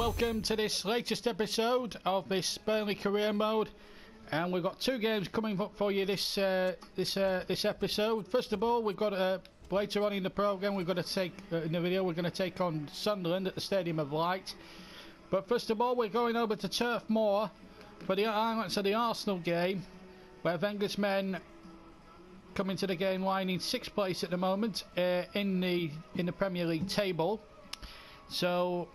welcome to this latest episode of this Burnley career mode, and we've got two games coming up for you this episode. First of all, we've got later on in the program we're going to take on Sunderland at the Stadium of Light. But first of all, we're going over to Turf Moor for the highlights of the Arsenal game, where Wenger's men come into the game line in 6th place at the moment in the Premier League table. So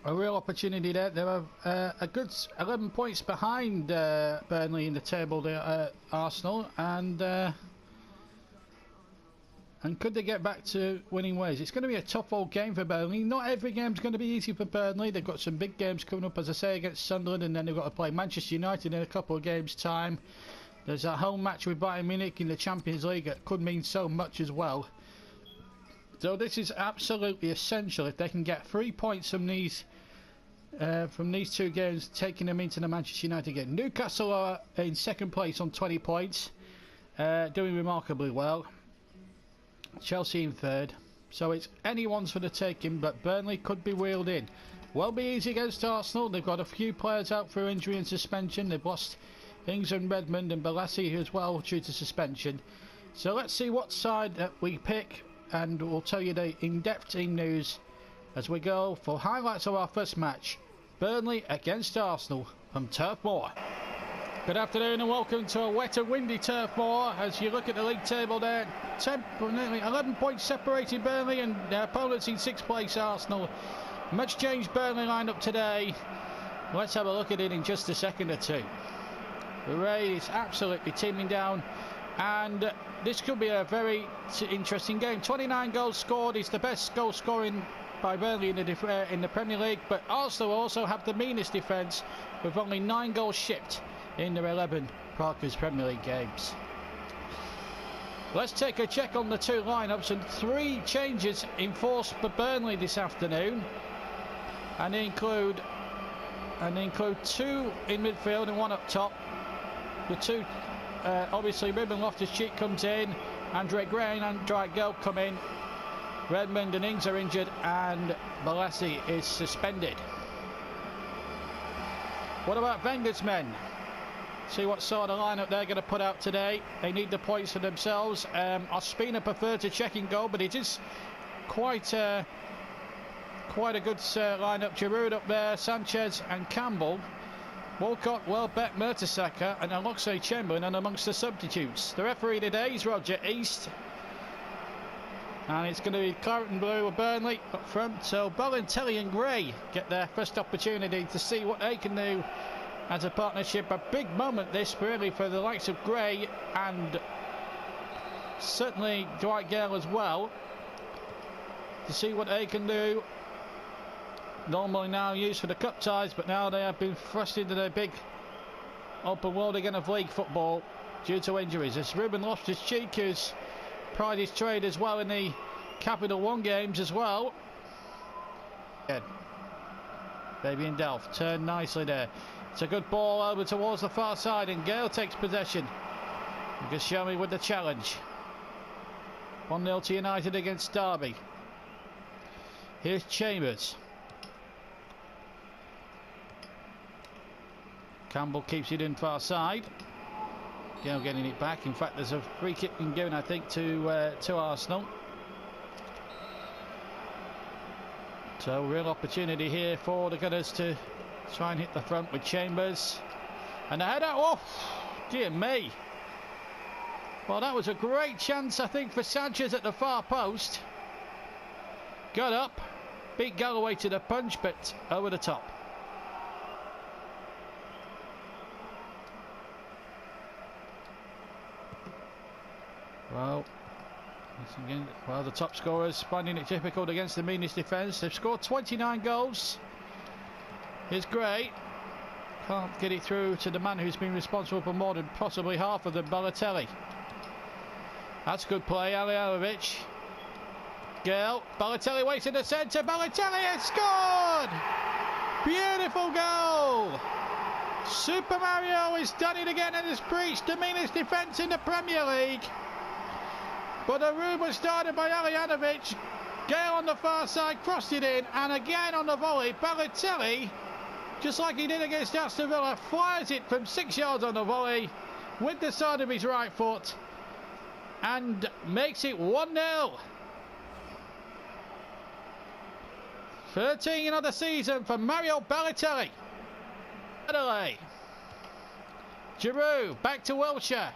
a real opportunity there. They are a good 11 points behind Burnley in the table, Arsenal, and could they get back to winning ways? It's going to be a tough old game for Burnley. Not every game's going to be easy for Burnley. They've got some big games coming up, as I say, against Sunderland, and then they've got to play Manchester United in a couple of games' time. There's a home match with Bayern Munich in the Champions League that could mean so much as well. So this is absolutely essential if they can get 3 points from these two games, taking them into the Manchester United game. Newcastle are in 2nd place on 20 points, doing remarkably well. Chelsea in 3rd. So it's anyone's for the taking, but Burnley could be wheeled in. Won't be easy against Arsenal. They've got a few players out for injury and suspension. They've lost Ings and Redmond and Balassi as well due to suspension. So let's see what side that we pick, and we'll tell you the in-depth team news as we go for highlights of our first match, Burnley against Arsenal from Turf Moor. Good afternoon and welcome to a wet and windy Turf Moor. As you look at the league table there, 11 points separated Burnley and their opponents in 6th place Arsenal. Much changed Burnley lineup today. Let's have a look at it in just a second or two. The rain is absolutely teeming down, and this could be a very interesting game. 29 goals scored is the best goal scoring by Burnley in the Premier League, but Arsenal also have the meanest defence with only 9 goals shipped in their 11 Parker's Premier League games. Let's take a check on the two lineups, and 3 changes in force for Burnley this afternoon, and they include 2 in midfield and 1 up top. The 2, obviously, Ruben Loftus-Cheek comes in, Andre Gray and Dwight Gale come in. Redmond and Ings are injured, and Balassi is suspended. What about Wenger's men? See what sort of lineup they're going to put out today. They need the points for themselves. Ospina preferred to check in goal, but it is quite a good lineup. Giroud up there, Sanchez and Campbell, Walcott, Welbeck, Mertesacker and Oxlade-Chamberlain and amongst the substitutes. The referee today is Roger East, and it's going to be Claret and Blue of Burnley up front. So Balotelli and Gray get their first opportunity to see what they can do as a partnership. A big moment this really for the likes of Gray and certainly Dwight Gale as well, to see what they can do. Normally now used for the cup ties, but now they have been thrust into the big open world again of league football due to injuries. It's Ruben Loftus-Cheek who's pried his trade as well in the Capital One games as well. Fabian Delph turned nicely there. It's a good ball over towards the far side, and Gale takes possession. You can show me with the challenge. 1-0 to United against Derby. Here's Chambers. Campbell keeps it in far side. Gale getting it back. In fact, there's a free kick being given, I think, to Arsenal. So real opportunity here for the Gunners to try and hit the front with Chambers. And the header. Oh, dear me. Well, that was a great chance, I think, for Sanchez at the far post. Got up, beat Galloway to the punch, but over the top. Well, the top scorers finding it difficult against the meanest defence. They've scored 29 goals. Here's Gray. Can't get it through to the man who's been responsible for more than possibly half of them, Balotelli. That's good play, Aliovic. Gale. Balotelli waits in the centre. Balotelli has scored! Beautiful goal! Super Mario has done it again and has breached the meanest defence in the Premier League. But a rumour started by Aliovic Gale on the far side, crossed it in, and again on the volley, Balotelli, just like he did against Aston Villa, fires it from 6 yards on the volley with the side of his right foot and makes it 1-0. 13 of the season for Mario Balotelli. Adelaide. Giroud back to Wilshere.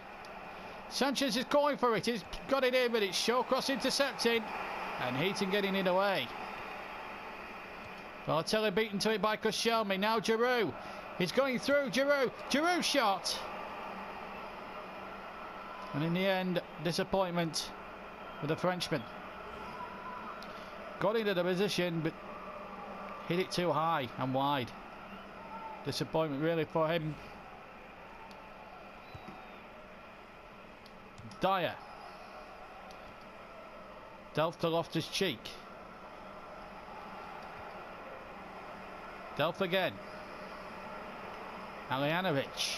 Sanchez is going for it. He's got it in, but it's Shawcross intercepting, and Heaton getting it away. Balotelli beaten to it by Koscielny. Now Giroud. He's going through. Giroud shot. And in the end, disappointment for the Frenchman. Got into the position, but hit it too high and wide. Disappointment really for him. Dyer. Delph to Loftus-Cheek. Delph again. Alijanovic.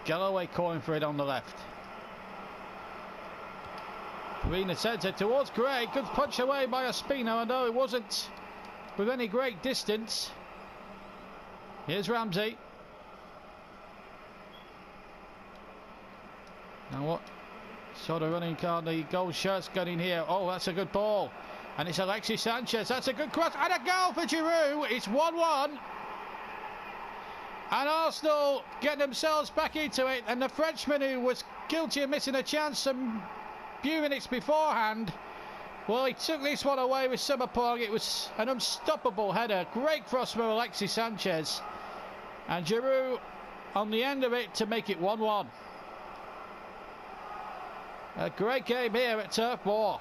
Galloway calling for it on the left. Arena centre towards Gray. Good punch away by Ospina, although it wasn't with any great distance. Here's Ramsey. Now what sort of running card the goal shirt's got in here? Oh, that's a good ball. And it's Alexis Sanchez. That's a good cross. And a goal for Giroud. It's 1-1. And Arsenal get themselves back into it. And the Frenchman, who was guilty of missing a chance some few minutes beforehand, well, he took this one away with some aplomb. It was an unstoppable header. Great cross for Alexis Sanchez. And Giroud on the end of it to make it 1-1. A great game here at Turf Moor.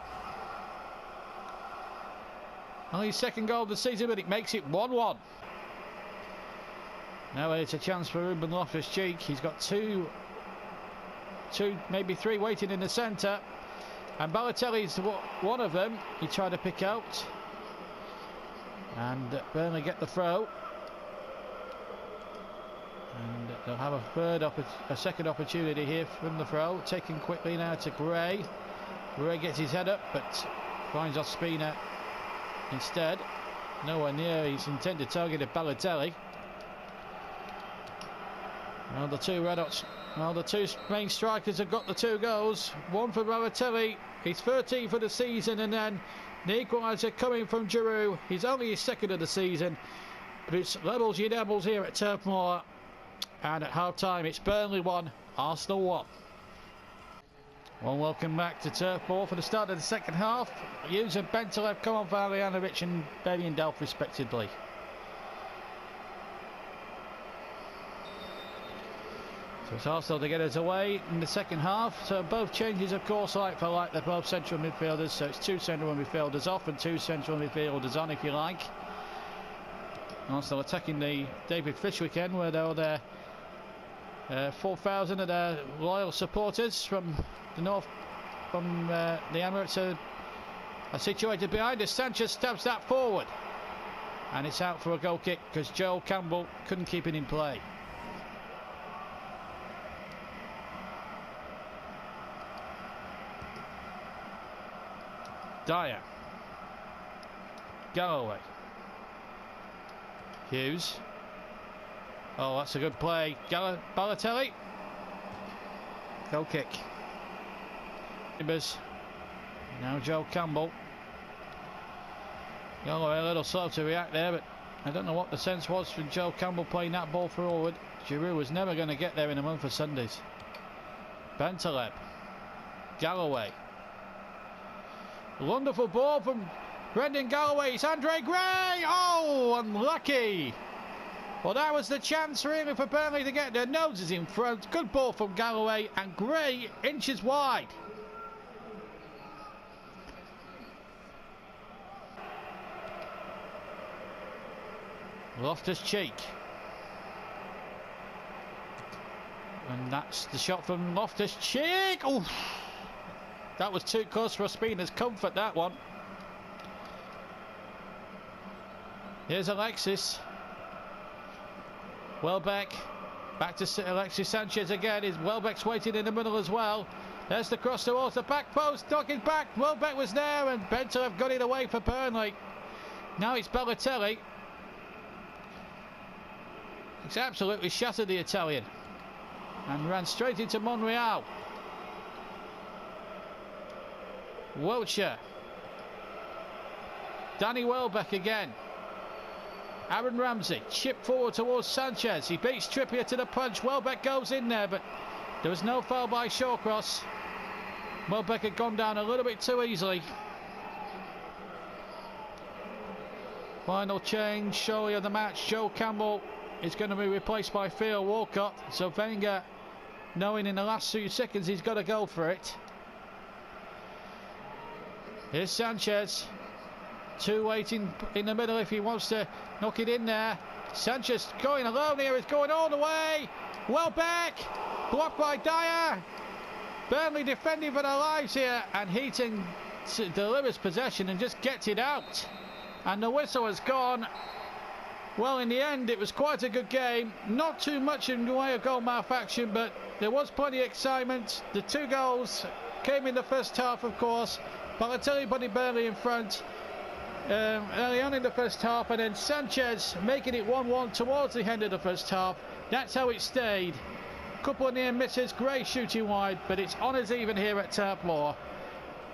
Only his second goal of the season, but it makes it 1-1. Now it's a chance for Ruben Loftus-Cheek. He's got two, maybe three waiting in the centre. And Balotelli's one of them. He tried to pick out. And Burnley get the throw. And they'll have a second opportunity here from the throw. Taken quickly now to Gray. Gray gets his head up, but finds Ospina instead. Nowhere near his intended target of Balotelli. Well, the two main strikers have got the two goals. One for Balotelli. He's 13 for the season, and then the equaliser coming from Giroud. He's only his second of the season, but it's levels your devils here at Turf Moor. And at half time, it's Burnley 1, Arsenal 1. Well, welcome back to Turf Moor for the start of the second half. Hughes and Bentaleb come on for Alijanovic and Bailey and Delph respectively. So it's Arsenal to get us away in the second half. So both changes, of course, like for like, they're both central midfielders. So it's two central midfielders off and two central midfielders on, if you like. Arsenal attacking the David Fish weekend, where they're there. 4,000 of their loyal supporters from the north, from the Emirates are situated behind us. Sanchez stabs that forward, and it's out for a goal kick because Joel Campbell couldn't keep it in play. Dyer. Galloway. Hughes. Oh, that's a good play. Balotelli. Goal kick. Now Joe Campbell. Galloway a little slow to react there, but I don't know what the sense was from Joe Campbell playing that ball forward. Giroud was never going to get there in a month of Sundays. Bentaleb. Galloway. Wonderful ball from Brendan Galloway. It's Andre Gray. Oh, unlucky. Well, that was the chance really for Burnley to get their noses in front. Good ball from Galloway, and Gray inches wide. Loftus-Cheek. And that's the shot from Loftus-Cheek. Oh, that was too close for Ospina's comfort, that one. Here's Alexis. Welbeck. Back to Alexis Sanchez again. Welbeck's waiting in the middle as well. There's the cross towards the back post. Knocking back. Welbeck was there, and Bento have got it away for Burnley. Now it's Balotelli. He's absolutely shattered the Italian and ran straight into Monreal. Wiltshire. Danny Welbeck again. Aaron Ramsey, chip forward towards Sanchez. He beats Trippier to the punch. Welbeck goes in there, but there was no foul by Shawcross. Welbeck had gone down a little bit too easily. Final change, surely, of the match. Joe Campbell is going to be replaced by Theo Walcott. So Wenger, knowing in the last few seconds he's got to go for it. Here's Sanchez. Two waiting in the middle if he wants to knock it in there. Sanchez going alone here. He's going all the way. Welbeck. Blocked by Dyer. Burnley defending for their lives here. And Heaton delivers possession and just gets it out. And the whistle has gone. Well, in the end, it was quite a good game. Not too much in the way of goal mouth action, but there was plenty of excitement. The 2 goals came in the first half, of course. Balotelli putting Burnley in front early on in the first half, and then Sanchez making it 1-1 towards the end of the first half. That's how it stayed. Couple of near misses, Gray shooting wide, but it's honours even here at Turf Moor.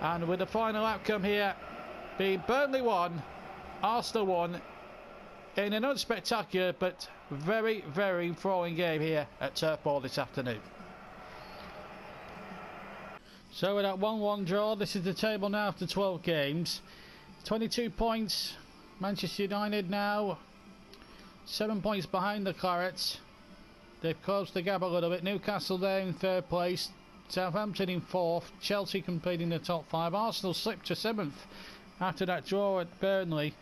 And with the final outcome here being Burnley 1, Arsenal 1, in an unspectacular but very, very enthralling game here at Turf Moor this afternoon. So with that 1-1 draw, this is the table now after 12 games. 22 points. Manchester United now 7 points behind the Clarets. They've closed the gap a little bit. Newcastle there in 3rd place. Southampton in 4th. Chelsea completing the top 5. Arsenal slipped to 7th after that draw at Burnley.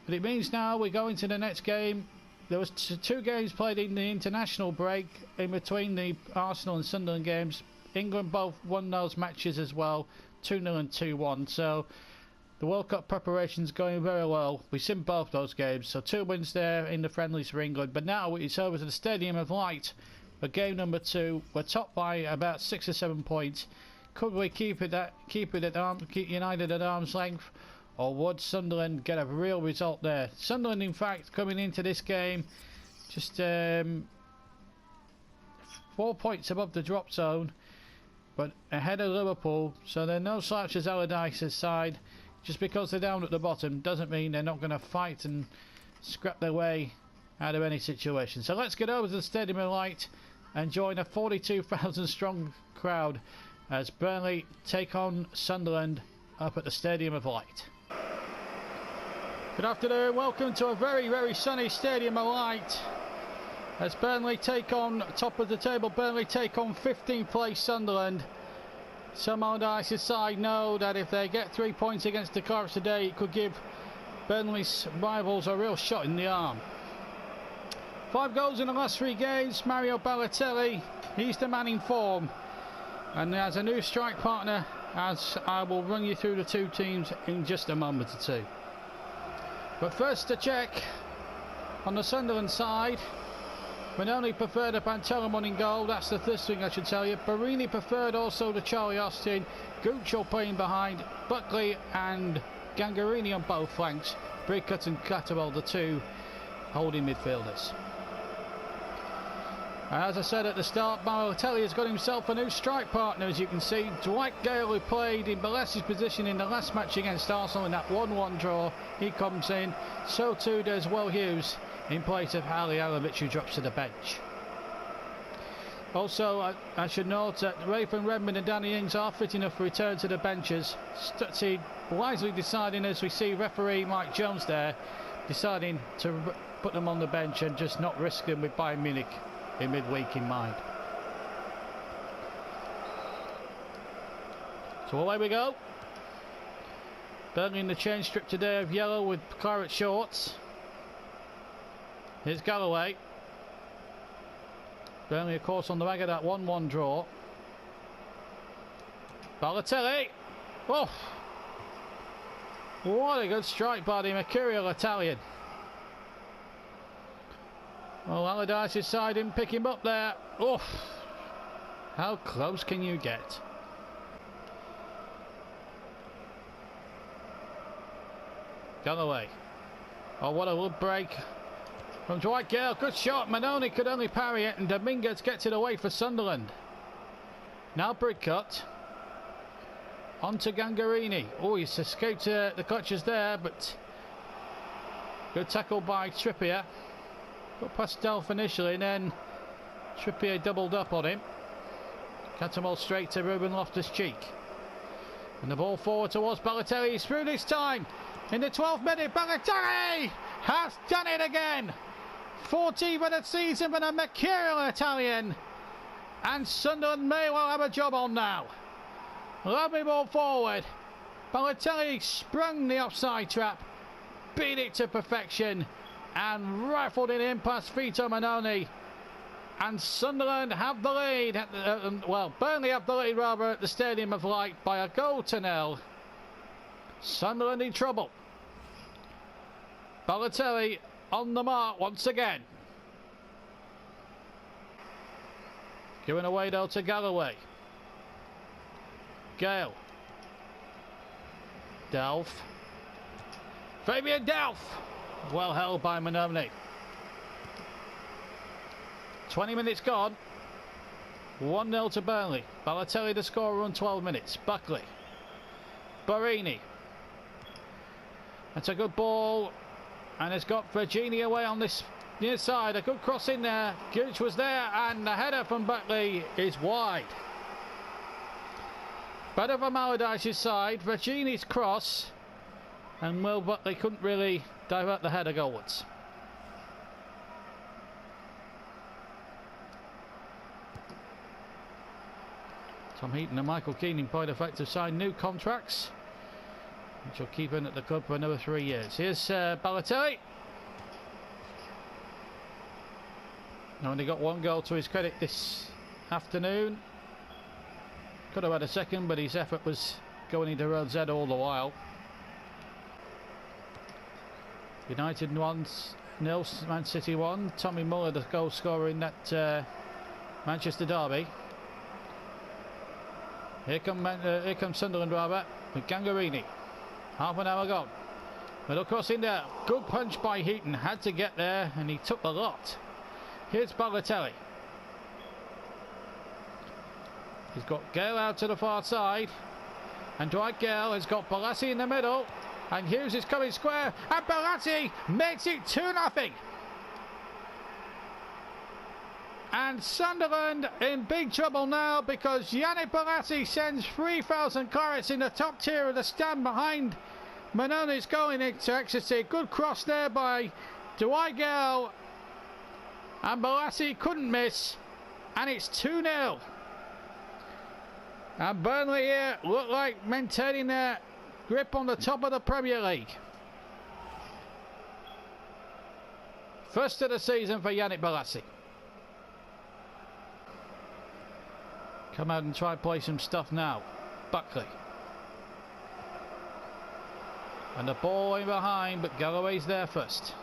But it means now we go into the next game. There was 2 games played in the international break in between the Arsenal and Sunderland games. England both won those matches as well, 2-0 and 2-1. So the World Cup preparation's going very well. We've seen both those games, so 2 wins there in the friendlies for England. But now it's over to the Stadium of Light for game number 2. We're topped by about 6 or 7 points. Could we keep United at arm's length, or would Sunderland get a real result there? Sunderland, in fact, coming into this game just 4 points above the drop zone, but ahead of Liverpool, so they're no slouch as Allardyce's side. Just because they're down at the bottom doesn't mean they're not going to fight and scrap their way out of any situation. So let's get over to the Stadium of Light and join a 42,000 strong crowd as Burnley take on Sunderland up at the Stadium of Light. Good afternoon, welcome to a very, very sunny Stadium of Light as Burnley take on, top of the table, Burnley take on 15th place Sunderland. Some Allardyce's side know that if they get 3 points against the Clarets today, it could give Burnley's rivals a real shot in the arm. 5 goals in the last 3 games. Mario Balotelli, he's the man in form. And as a new strike partner, as I will run you through the 2 teams in just a moment or 2. But first to check on the Sunderland side. Manoni preferred a Pantelimon in goal, that's the first thing I should tell you. Barini preferred also to Charlie Austin. Guccio playing behind, Buckley and Gangarini on both flanks. Brickett and Catterwell, the 2 holding midfielders. As I said at the start, Balotelli has got himself a new strike partner, as you can see. Dwight Gale, who played in Balesi's position in the last match against Arsenal in that 1-1 draw, he comes in. So too does Will Hughes in place of Ali Alovich, who drops to the bench. Also, I should note that Rafe and Redmond and Danny Ings are fit enough for return to the benches. Stutzy wisely deciding, as we see referee Mike Jones there, deciding to put them on the bench and just not risk them with Bayern Munich in midweek in mind. So away we go. Burnley in the change strip today of yellow with claret shorts. Here's Galloway. Burnley, of course, on the back of that 1-1 draw. Balotelli. Oh! What a good strike by the mercurial Italian. Well, Allardyce's side didn't pick him up there. Oh! How close can you get? Galloway. Oh, what a little break from Dwight Gale. Good shot. Manoni could only parry it, and Dominguez gets it away for Sunderland. Now Bridcut. On to Gangarini. Oh, he's escaped the clutches there, but good tackle by Trippier. Got past Delph initially, and then Trippier doubled up on him. Cut them all straight to Ruben Loftus-Cheek. And the ball forward towards Balotelli. He's through this time. In the 12th minute, Balotelli has done it again. 14th of the season for the mercurial Italian. And Sunderland may well have a job on now. Lovely ball forward. Balotelli sprung the offside trap, beat it to perfection, and rifled it in past Vito Manoni. And Sunderland have the lead. Well, Burnley have the lead rather at the Stadium of Light by a goal to nil. Sunderland in trouble. Balotelli on the mark once again. Giving away though to Galloway. Gale. Delph. Fabian Delph. Well held by Manoni. 20 minutes gone. 1-0 to Burnley. Balotelli the scorer on 12 minutes. Buckley. Barini. That's a good ball. And it's got Virginia away on this near side. A good cross in there. Gooch was there. And the header from Buckley is wide. Better for Allardyce's side. Virgini's cross. And Will Buckley couldn't really divert the header goalwards. Tom Heaton and Michael Keane in point of fact have signed new contracts, which will keep him at the club for another 3 years. Here's Balotelli. Only got one goal to his credit this afternoon. Could have had a second, but his effort was going into road Z all the while. United 1-0, Man City 1. Tommy Muller the goal scorer in that Manchester derby. Here comes Sunderland rather with Gangarini. Half an hour gone. Middle cross in there. Good punch by Heaton. Had to get there and he took the lot. Here's Balotelli. He's got Gale out to the far side. And Dwight Gale has got Balassi in the middle. And Hughes is coming square. And Balassi makes it 2-0. And Sunderland in big trouble now because Yannick Balassi sends 3,000 clarets in the top tier of the stand behind Manoni's going into ecstasy. Good cross there by Dwight Gale. And Balassi couldn't miss. And it's 2-0. And Burnley here look like maintaining their grip on the top of the Premier League. First of the season for Yannick Balassi. Come out and try and play some stuff now. Buckley. And the ball in behind, but Galloway's there first.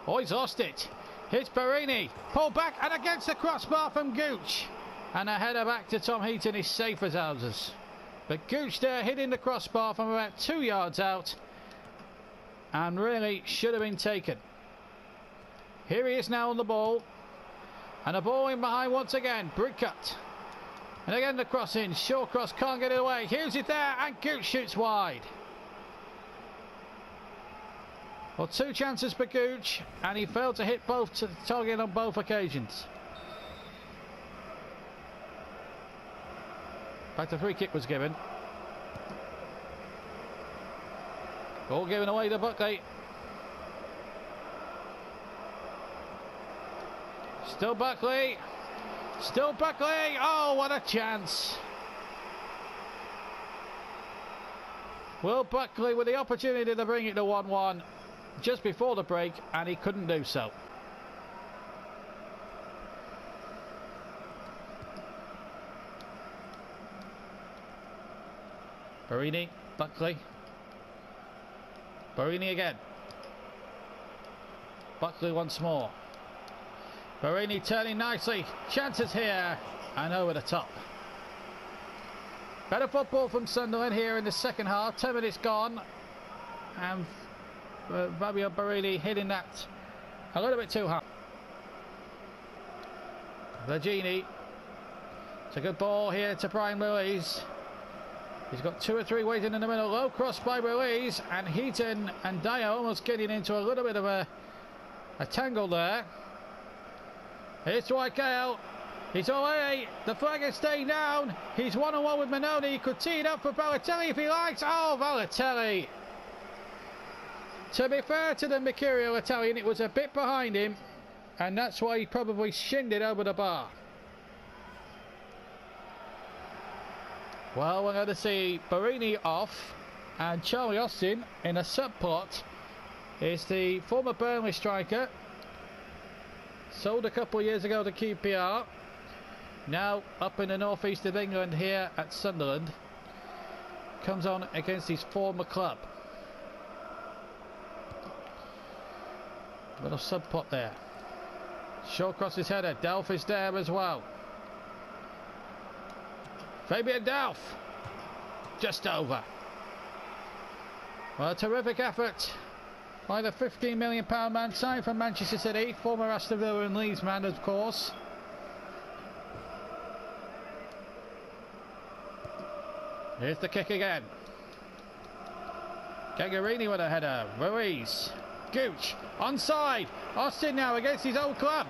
Oh, he's lost it. Here's Barini. Pulled back and against the crossbar from Gooch. And a header back to Tom Heaton is safe as houses. But Gooch there hitting the crossbar from about 2 yards out. And really should have been taken. Here he is now on the ball. And a ball in behind once again. Bridcut. And again the cross in. Shawcross can't get it away. Hughes is there and Gooch shoots wide. Well, 2 chances for Gooch and he failed to hit both to the target on both occasions. In fact, a free kick was given. Goal given away to Buckley. Still Buckley. Still Buckley. Oh, what a chance. Will Buckley with the opportunity to bring it to 1-1 just before the break, and he couldn't do so. Barini, Buckley. Barini again. Buckley once more. Barini turning nicely. Chances here and over the top. Better football from Sunderland here in the second half. 10 minutes gone. And Fabio Barini hitting that a little bit too hard. Virginie. It's a good ball here to Brian Ruiz. He's got 2 or 3 waiting in the middle. Low cross by Ruiz, and Heaton and Dyer almost getting into a little bit of a tangle there. Here's Dwight Gale. He's away. The flag is staying down. He's 1-on-1 with Manoni. He could tee it up for Balotelli if he likes. Oh, Balotelli. To be fair to the Mercurial Italian, it was a bit behind him, and that's why he probably shinned it over the bar. Well, we're going to see Barini off, and Charlie Austin in a subplot is the former Burnley striker. Sold a couple of years ago to QPR. Now up in the northeast of England here at Sunderland. Comes on against his former club. Little subplot there. Short cross his header. Delph is there as well. Fabian Delph. Just over. Well, a terrific effort by the £15 million man signed from Manchester City. Former Aston Villa and Leeds man, of course. Here's the kick again. Gagarini with a header. Ruiz. Gooch. Onside. Austin now against his old club.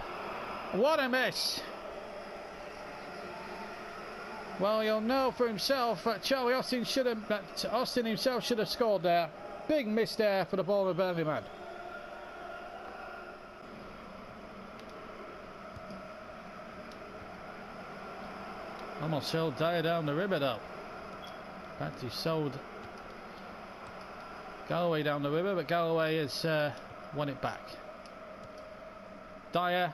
What a miss. Well, he'll know for himself that Charlie Austin Austin himself should have scored there. Big miss there for the ball of Burnley man. Almost sold Dyer down the river though. In fact, he sold Galloway down the river, but Galloway has won it back. Dyer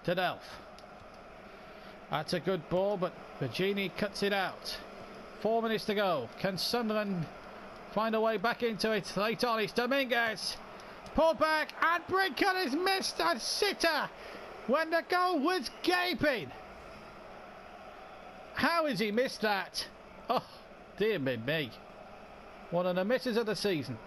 to Delph. That's a good ball, but Virginie cuts it out. 4 minutes to go. Can Sunderland find a way back into it? Late on, it's Dominguez. Pulled back, and Brinker has missed a sitter when the goal was gaping. How has he missed that? Oh, dear me. One of the misses of the season.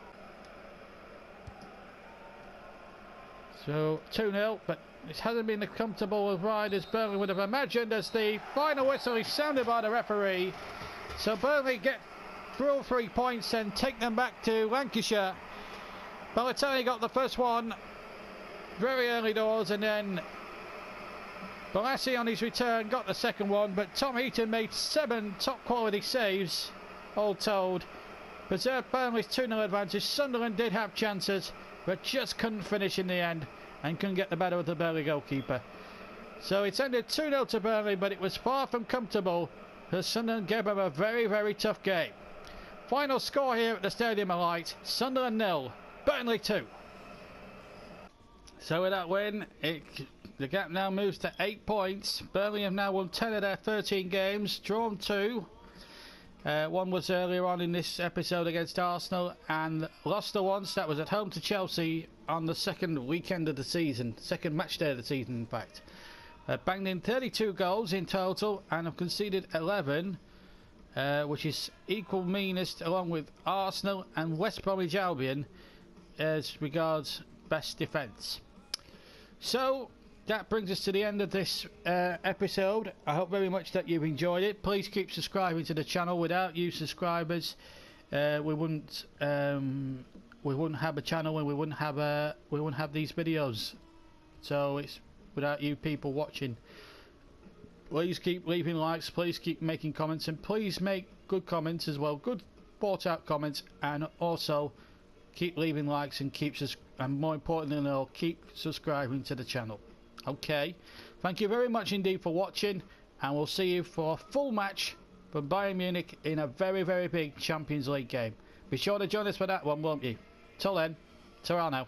So 2-0, but it hasn't been the comfortable ride as Burnley would have imagined, as the final whistle is sounded by the referee. So Burnley get through 3 points and take them back to Lancashire. Balotelli got the first one very early doors, and then Balassi on his return got the second one, but Tom Heaton made 7 top quality saves, all told. Preserved Burnley's 2-0 advantage. Sunderland did have chances, but just couldn't finish in the end and couldn't get the better of the Burnley goalkeeper. So it's ended 2-0 to Burnley, but it was far from comfortable, as Sunderland gave them a very, very tough game. Final score here at the Stadium of Light: Sunderland 0, Burnley 2. So with that win, the gap now moves to 8 points. Burnley have now won 10 of their 13 games, drawn 2. One was earlier on in this episode against Arsenal, and lost the once. That was at home to Chelsea on the second weekend of the season, second match day of the season in fact. Banged in 32 goals in total and have conceded 11, which is equal meanest along with Arsenal and West Bromwich Albion as regards best defence. So that brings us to the end of this episode. I hope very much that you've enjoyed it. Please keep subscribing to the channel. Without you subscribers, we wouldn't have a channel, and we wouldn't have these videos. So it's without you people watching. Please keep leaving likes, please keep making comments, and please make good comments as well, good thought out comments, and also keep leaving likes, and and more importantly than all, keep subscribing to the channel. Okay, thank you very much indeed for watching, and we'll see you for a full match from Bayern Munich in a very, very big Champions League game. Be sure to join us for that one, won't you? Till then, ta-ra now.